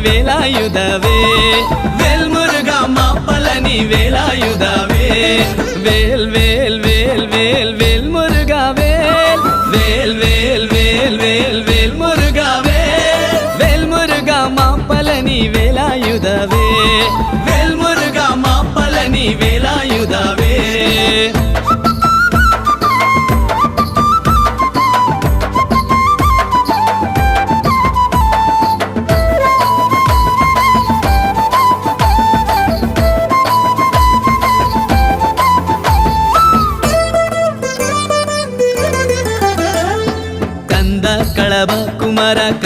வேலாயுதவே வேல் முருகா மாப்பழனி வேலாயுதவே வேல் வேல் வேல் வேல் வேல் முருகா வேல் வேல் வேல் வேல் வேல் வேல் முருகா வேல் முருகா மாப்பழனி வேலாயுதவே வேல் முருகா மாப்பழனி வேலாயுதவே கந்த களப குமர